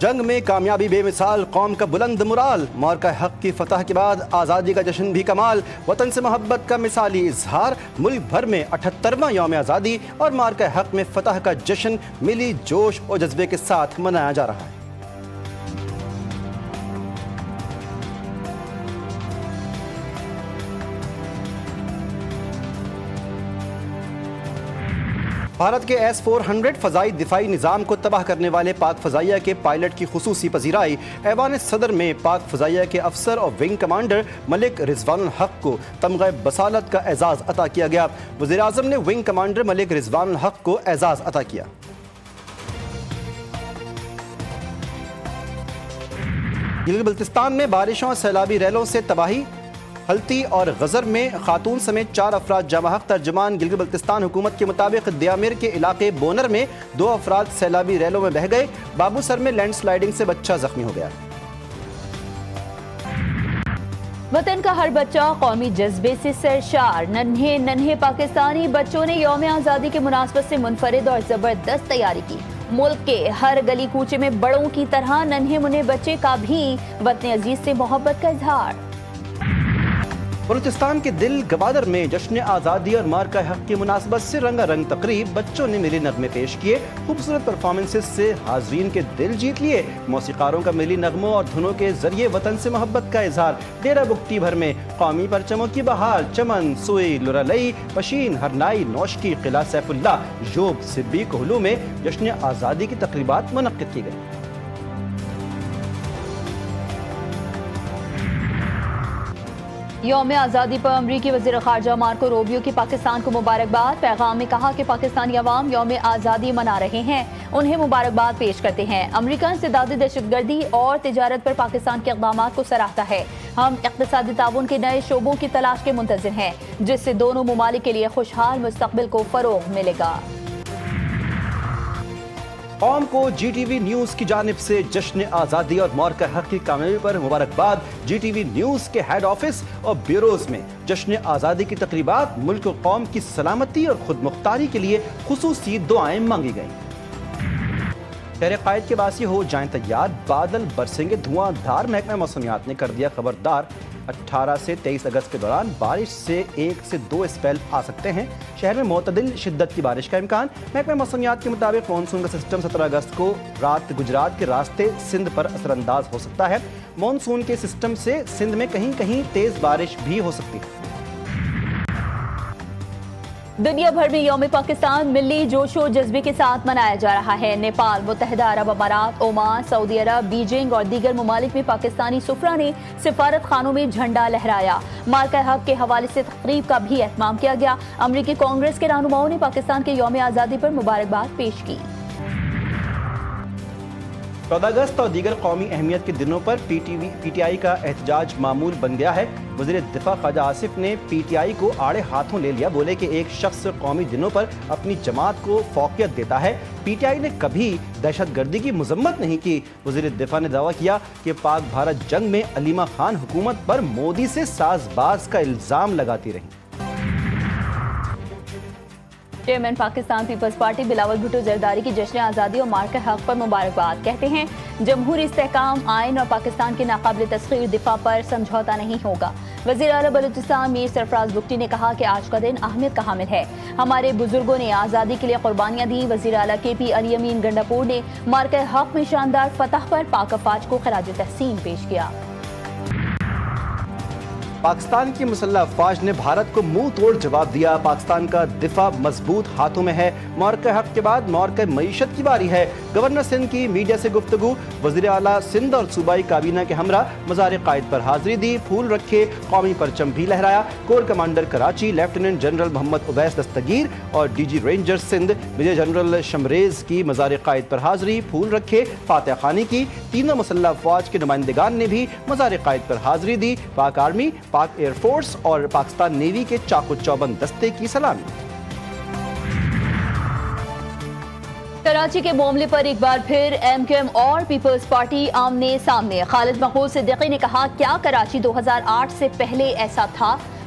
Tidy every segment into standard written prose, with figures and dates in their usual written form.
جنگ میں کامیابی بے مثال، قوم کا بلند مرال، مورکہ حق کی فتح کے بعد آزادی کا جشن بھی کمال، وطن سے محبت کا مثالی اظہار، ملک بھر میں 78واں یوم آزادی اور مورکہ حق میں فتح کا جشن ملی جوش اور جذبے کے ساتھ منایا جا رہا ہے۔ بھارت کے S-400 فضائی دفاعی نظام کو تباہ کرنے والے پاک فضائیہ کے پائلٹ کی خصوصی پذیرائی، ایوان صدر میں پاک فضائیہ کے افسر اور ونگ کمانڈر ملک رضوان الحق کو تمغہ بصالت کا اعزاز عطا کیا گیا۔ وزیر اعظم نے ونگ کمانڈر ملک رضوان الحق کو اعزاز عطا کیا۔ گلگت بلتستان میں بارشوں اور سیلابی ریلوں سے تباہی، ہلتی اور غزر میں خاتون سمیت 4 افراد جاں بحق۔ ترجمان گلگت بلتستان حکومت کے مطابق دیامر کے علاقے بونر میں 2 افراد سیلابی ریلوں میں بہہ گئے۔ بابو سر میں لینڈ سلائیڈنگ سے بچہ زخمی ہو گیا۔ وطن کا ہر بچہ قومی جذبے سے سرشار، ننھے ننھے پاکستانی بچوں نے یوم آزادی کے مناسبت سے منفرد اور زبردست تیاری کی۔ ملک کے ہر گلی کوچے میں بڑوں کی طرح ننھے منھے بچے کا بھی وطن عزیز سے محبت کا اظہار۔ بلوچستان کے دل گوادر میں جشن آزادی اور مورکہ حق کی مناسبت سے رنگا رنگ تقریب، بچوں نے ملی نغمے پیش کیے، خوبصورت پرفارمنسز سے حاضرین کے دل جیت لیے۔ موسیقاروں کا ملی نغموں اور دھنوں کے ذریعے وطن سے محبت کا اظہار۔ ڈیرہ بگٹی بھر میں قومی پرچموں کی بہار، چمن، سوئی، لرالئی، پشین، ہرنائی، نوشکی، قلعہ سیف اللہ، ژوب، سبی، کوہلو میں جشن آزادی کی تقریبات منعقد کی گئی۔ یوم آزادی پر امریکی وزیر خارجہ مارکو روبیو کی پاکستان کو مبارکباد۔ پیغام میں کہا کہ پاکستانی عوام یوم آزادی منا رہے ہیں، انہیں مبارکباد پیش کرتے ہیں۔ امریکہ انسدادی دہشت گردی اور تجارت پر پاکستان کے اقدامات کو سراہتا ہے۔ ہم اقتصادی تعاون کے نئے شعبوں کی تلاش کے منتظر ہیں، جس سے دونوں ممالک کے لیے خوشحال مستقبل کو فروغ ملے گا۔ قوم کو جی ٹی وی نیوز کی جانب سے جشن آزادی اور مورکہ حق کی کامیابی پر مبارکباد۔ جی ٹی وی نیوز کے ہیڈ آفس اور بیوروز میں جشن آزادی کی تقریبات، ملک و قوم کی سلامتی اور خود مختاری کے لیے خصوصی دعائیں مانگی گئیں۔ شہر قائد کے باسی ہو جائیں تیار، بادل برسیں گے دھواں دھار۔ محکمہ موسمیات نے کر دیا خبردار، 18 سے 23 اگست کے دوران بارش سے 1 سے 2 اسپیل آ سکتے ہیں۔ شہر میں معتدل شدت کی بارش کا امکان۔ محکمہ موسمیات کے مطابق مانسون کا سسٹم 17 اگست کو رات گجرات کے راستے سندھ پر اثر انداز ہو سکتا ہے۔ مانسون کے سسٹم سے سندھ میں کہیں کہیں تیز بارش بھی ہو سکتی ہے۔ دنیا بھر میں یوم پاکستان ملی جوش و جذبے کے ساتھ منایا جا رہا ہے۔ نیپال، متحدہ عرب امارات، عمان، سعودی عرب، بیجنگ اور دیگر ممالک میں پاکستانی سفراء نے سفارت خانوں میں جھنڈا لہرایا۔ مورکہ حق کے حوالے سے تقریب کا بھی اہتمام کیا گیا۔ امریکی کانگریس کے رہنماؤں نے پاکستان کے یوم آزادی پر مبارکباد پیش کی۔ 14 اگست اور دیگر قومی اہمیت کے دنوں پر پی ٹی آئی کا احتجاج معمول بن گیا ہے۔ وزیر دفاع خواجہ آصف نے پی ٹی آئی کو آڑے ہاتھوں لے لیا، بولے کہ ایک شخص قومی دنوں پر اپنی جماعت کو فوقیت دیتا ہے۔ پی ٹی آئی نے کبھی دہشت گردی کی مذمت نہیں کی۔ وزیر دفاع نے دعویٰ کیا کہ پاک بھارت جنگ میں علیمہ خان حکومت پر مودی سے ساز باز کا الزام لگاتی رہی۔ Chairman Pakistan Peoples Party Bilawal Bhutto Zardari کی جشن آزادی اور مورکہ حق پر مبارکباد، کہتے ہیں جمہوری استحکام، آئین اور پاکستان کے ناقابل تسخیر دفاع پر سمجھوتہ نہیں ہوگا۔ وزیر اعلیٰ بلوچستان میر سرفراز بگٹی نے کہا کہ آج کا دن اہمیت کا حامل ہے، ہمارے بزرگوں نے آزادی کے لیے قربانیاں دیں۔ وزیر اعلیٰ کے پی علی امین گنڈاپور نے مورکہ حق میں شاندار فتح پر پاک افواج کو خراج تحسین پیش کیا۔ پاکستان کی مسلح افواج نے بھارت کو منہ توڑ جواب دیا۔ پاکستان کا دفاع مضبوط ہاتھوں میں ہے۔ مورکہ حق کے بعد مورکہ معیشت کی باری ہے۔ گورنر سندھ کی میڈیا سے گفتگو، وزیر اعلیٰ سندھ اور صوبائی کابینہ کے ہمراہ مزار قائد پر حاضری دی، پھول رکھے، قومی پرچم بھی لہرایا۔ Corps commander Karachi lieutenant general Muhammad Awais Dastgir اور D G ranger Sindh major general Shamrez کی مزار قائد پر حاضری، پھول رکھے، فاتح خوانی کی۔ تینوں مسلح افواج کے نمائندگان نے بھی مزار قائد پر حاضری دی۔ پاک آرمی، پاک ایئر فورس اور پاکستان نیوی کے چاق و چوبند دستے کی سلامی۔ کراچی کے معاملے پر ایک بار پھر ایم کیو ایم اور پیپلز پارٹی آمنے سامنے۔ خالد محمود صدیقی نے کہا، کیا کراچی 2008 سے پہلے ایسا تھا؟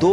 2